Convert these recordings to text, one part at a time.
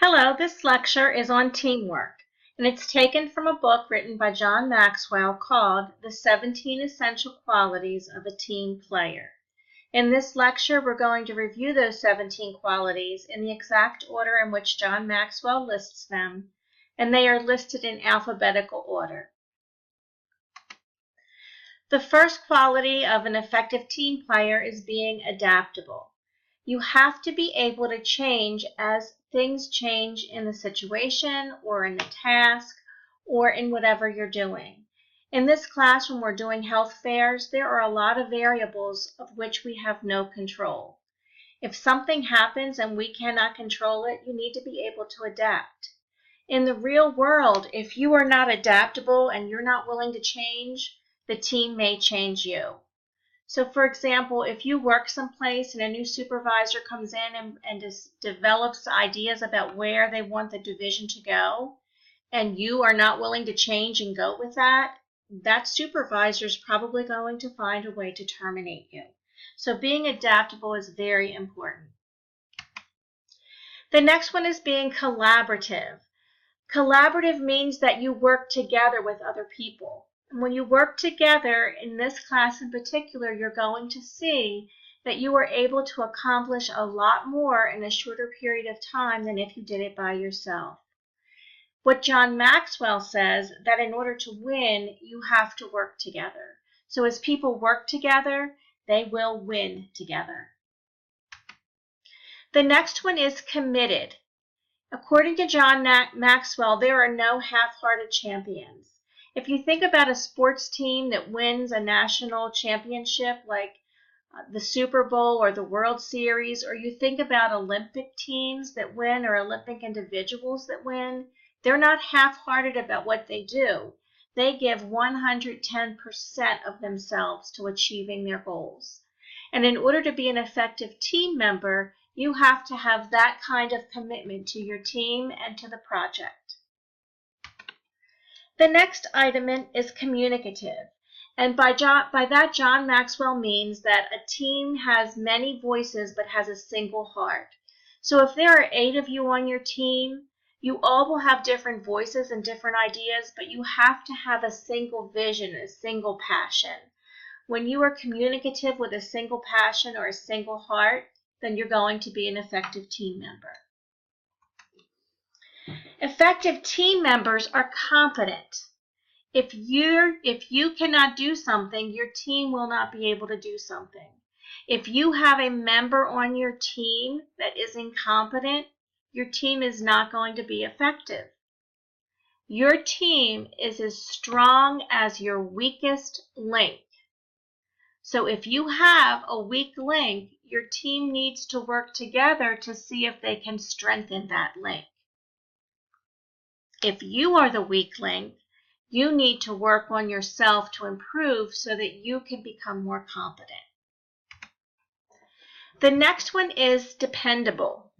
Hello, this lecture is on teamwork, and it's taken from a book written by John Maxwell called The 17 Essential Qualities of a Team Player. In this lecture, we're going to review those 17 qualities in the exact order in which John Maxwell lists them, and they are listed in alphabetical order. The first quality of an effective team player is being adaptable. You have to be able to change as things change in the situation or in the task or in whatever you're doing. In this class, when we're doing health fairs, there are a lot of variables of which we have no control. If something happens and we cannot control it, you need to be able to adapt. In the real world, if you are not adaptable and you're not willing to change, the team may change you. So for example, if you work someplace and a new supervisor comes in and just develops ideas about where they want the division to go, and you are not willing to change and go with that, that supervisor is probably going to find a way to terminate you. So being adaptable is very important. The next one is being collaborative. Collaborative means that you work together with other people. When you work together, in this class in particular, you're going to see that you are able to accomplish a lot more in a shorter period of time than if you did it by yourself. What John Maxwell says, that in order to win, you have to work together. So as people work together, they will win together. The next one is committed. According to John Maxwell, there are no half-hearted champions. If you think about a sports team that wins a national championship like the Super Bowl or the World Series, or you think about Olympic teams that win or Olympic individuals that win, they're not half-hearted about what they do. They give 110% of themselves to achieving their goals. And in order to be an effective team member, you have to have that kind of commitment to your team and to the project. The next item is communicative, and by that John Maxwell means that a team has many voices but has a single heart. So if there are 8 of you on your team, you all will have different voices and different ideas, but you have to have a single vision, a single passion. When you are communicative with a single passion or a single heart, then you're going to be an effective team member. Effective team members are competent. If you cannot do something, your team will not be able to do something. If you have a member on your team that is incompetent, your team is not going to be effective. Your team is as strong as your weakest link. So if you have a weak link, your team needs to work together to see if they can strengthen that link. If you are the weak link, you need to work on yourself to improve so that you can become more competent. The next one is dependable.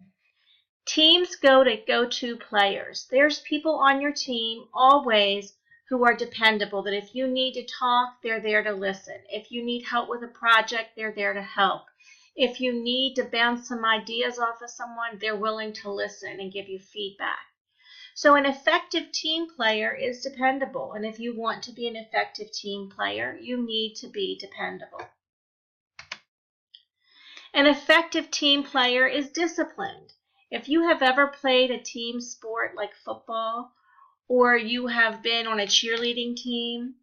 Teams go to go-to players. There's people on your team always who are dependable, that if you need to talk, they're there to listen. If you need help with a project, they're there to help. If you need to bounce some ideas off of someone, they're willing to listen and give you feedback. So an effective team player is dependable, and if you want to be an effective team player, you need to be dependable. An effective team player is disciplined. If you have ever played a team sport like football, or you have been on a cheerleading team,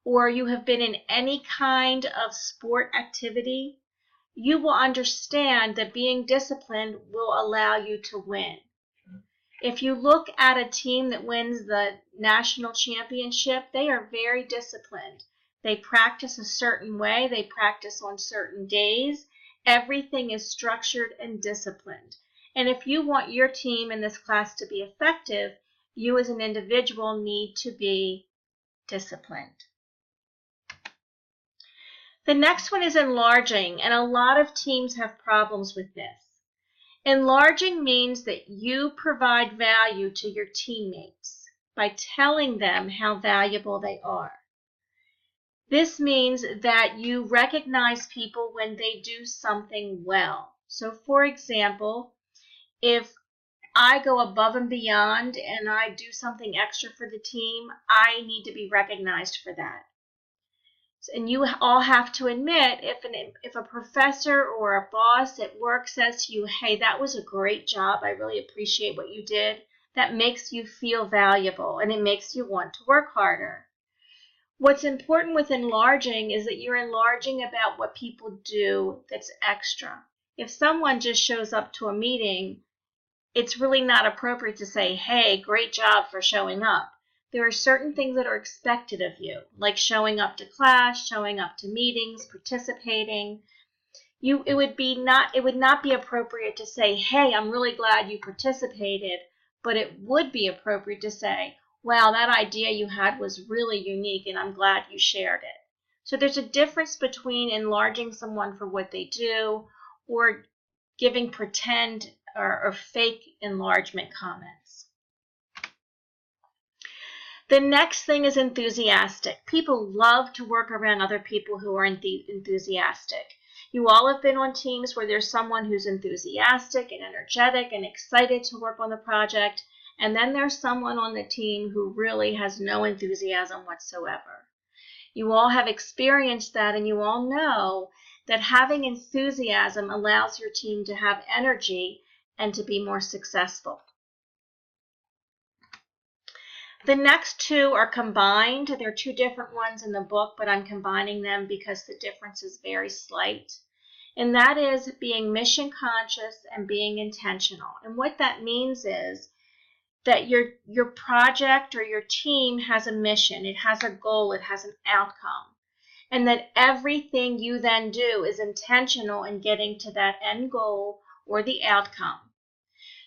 or you have been in any kind of sport activity, you will understand that being disciplined will allow you to win. If you look at a team that wins the national championship, they are very disciplined. They practice a certain way. They practice on certain days. Everything is structured and disciplined. And if you want your team in this class to be effective, you as an individual need to be disciplined. The next one is enlarging, and a lot of teams have problems with this. Enlarging means that you provide value to your teammates by telling them how valuable they are. This means that you recognize people when they do something well. So for example, if I go above and beyond and I do something extra for the team, I need to be recognized for that. And you all have to admit, if a professor or a boss at work says to you, hey, that was a great job, I really appreciate what you did, that makes you feel valuable and it makes you want to work harder. What's important with enlarging is that you're enlarging about what people do that's extra. If someone just shows up to a meeting, it's really not appropriate to say, hey, great job for showing up. There are certain things that are expected of you, like showing up to class, showing up to meetings, participating. It would not be appropriate to say, hey, I'm really glad you participated, but it would be appropriate to say, wow, that idea you had was really unique and I'm glad you shared it. So there's a difference between enlarging someone for what they do or giving pretend or fake enlargement comments. The next thing is enthusiastic. People love to work around other people who are enthusiastic. You all have been on teams where there's someone who's enthusiastic and energetic and excited to work on the project, and then there's someone on the team who really has no enthusiasm whatsoever. You all have experienced that, and you all know that having enthusiasm allows your team to have energy and to be more successful. The next two are combined. There are two different ones in the book, but I'm combining them because the difference is very slight. And that is being mission conscious and being intentional. And what that means is that your project or your team has a mission, it has a goal, it has an outcome. And that everything you then do is intentional in getting to that end goal or the outcome.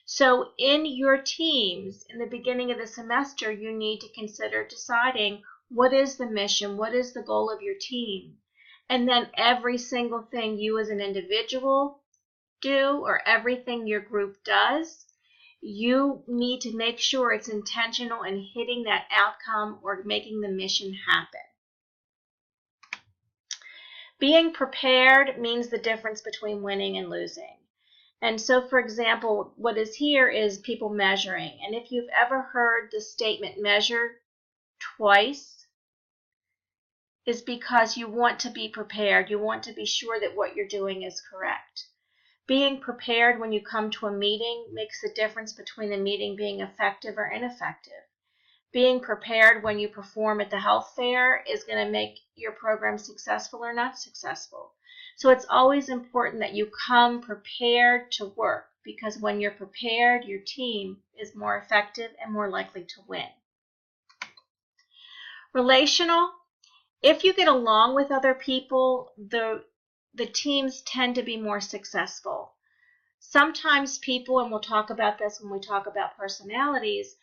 So in your teams, in the beginning of the semester, you need to consider deciding what is the mission, what is the goal of your team. And then every single thing you as an individual do or everything your group does, you need to make sure it's intentional in hitting that outcome or making the mission happen. Being prepared means the difference between winning and losing. And so, for example, what is here is people measuring. And if you've ever heard the statement measure twice, is because you want to be prepared. You want to be sure that what you're doing is correct. Being prepared when you come to a meeting makes a difference between the meeting being effective or ineffective. Being prepared when you perform at the health fair is going to make your program successful or not successful. So it's always important that you come prepared to work, because when you're prepared, your team is more effective and more likely to win. Relational. If you get along with other people, the teams tend to be more successful. Sometimes people, and we'll talk about this when we talk about personalities,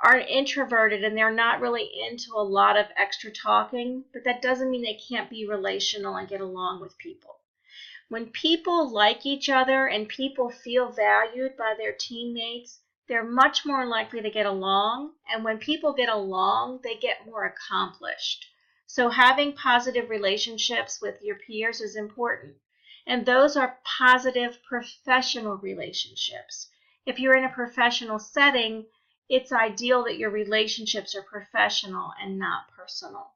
are introverted and they're not really into a lot of extra talking, but that doesn't mean they can't be relational and get along with people. When people like each other and people feel valued by their teammates, they're much more likely to get along, and when people get along, they get more accomplished. So having positive relationships with your peers is important, and those are positive professional relationships. If you're in a professional setting, it's ideal that your relationships are professional and not personal.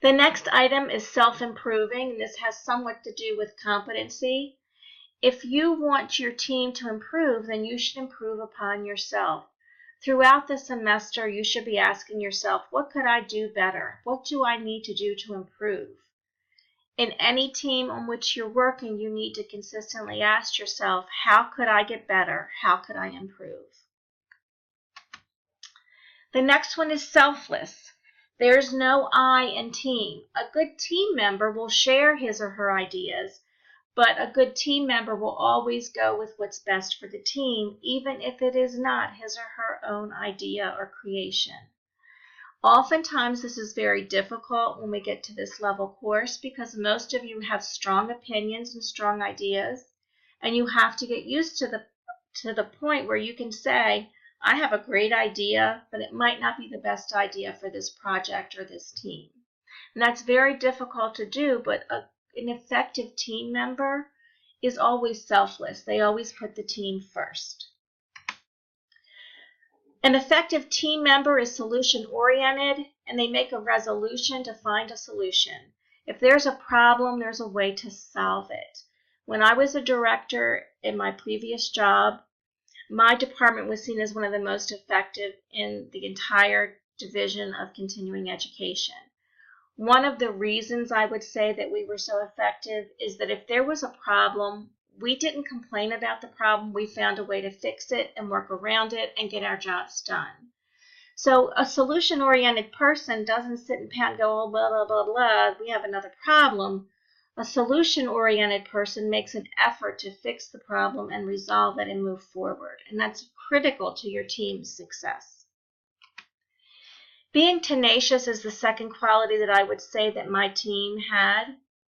The next item is self-improving, and this has somewhat to do with competency. If you want your team to improve, then you should improve upon yourself. Throughout the semester, you should be asking yourself, what could I do better? What do I need to do to improve? In any team on which you're working, you need to consistently ask yourself, how could I get better? How could I improve? The next one is selfless. There's no I in team. A good team member will share his or her ideas, but a good team member will always go with what's best for the team, even if it is not his or her own idea or creation. Oftentimes, this is very difficult when we get to this level course because most of you have strong opinions and strong ideas, and you have to get used to the point where you can say, I have a great idea, but it might not be the best idea for this project or this team. And that's very difficult to do, but an effective team member is always selfless. They always put the team first. An effective team member is solution-oriented, and they make a resolution to find a solution. If there's a problem, there's a way to solve it. When I was a director in my previous job, my department was seen as one of the most effective in the entire division of continuing education. One of the reasons I would say that we were so effective is that if there was a problem, we didn't complain about the problem. We found a way to fix it and work around it and get our jobs done. So a solution-oriented person doesn't sit and pout and go, oh, blah, blah, blah, blah, we have another problem. A solution-oriented person makes an effort to fix the problem and resolve it and move forward. And that's critical to your team's success. Being tenacious is the second quality that I would say that my team had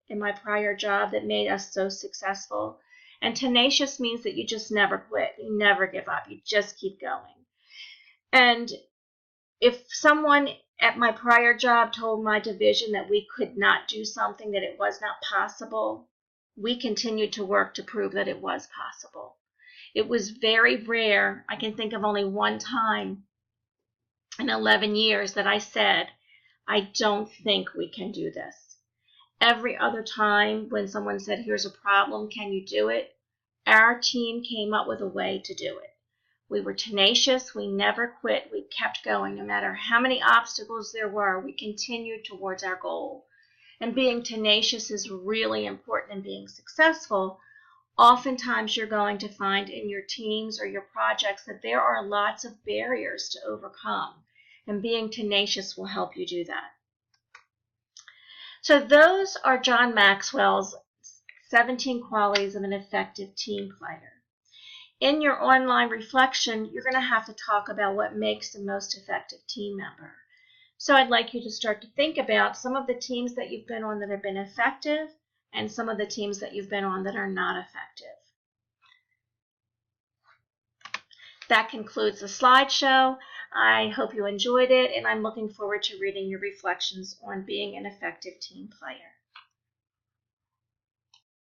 in my prior job that made us so successful. And tenacious means that you just never quit. You never give up. You just keep going. And if someone at my prior job told my division that we could not do something, that it was not possible, we continued to work to prove that it was possible. It was very rare. I can think of only one time in 11 years that I said, I don't think we can do this. Every other time when someone said, here's a problem, can you do it? Our team came up with a way to do it. We were tenacious. We never quit. We kept going. No matter how many obstacles there were, we continued towards our goal. And being tenacious is really important in being successful. Oftentimes you're going to find in your teams or your projects that there are lots of barriers to overcome. And being tenacious will help you do that. So those are John Maxwell's 17 qualities of an effective team player. In your online reflection, you're going to have to talk about what makes the most effective team member. So I'd like you to start to think about some of the teams that you've been on that have been effective and some of the teams that you've been on that are not effective. That concludes the slideshow. I hope you enjoyed it, and I'm looking forward to reading your reflections on being an effective team player.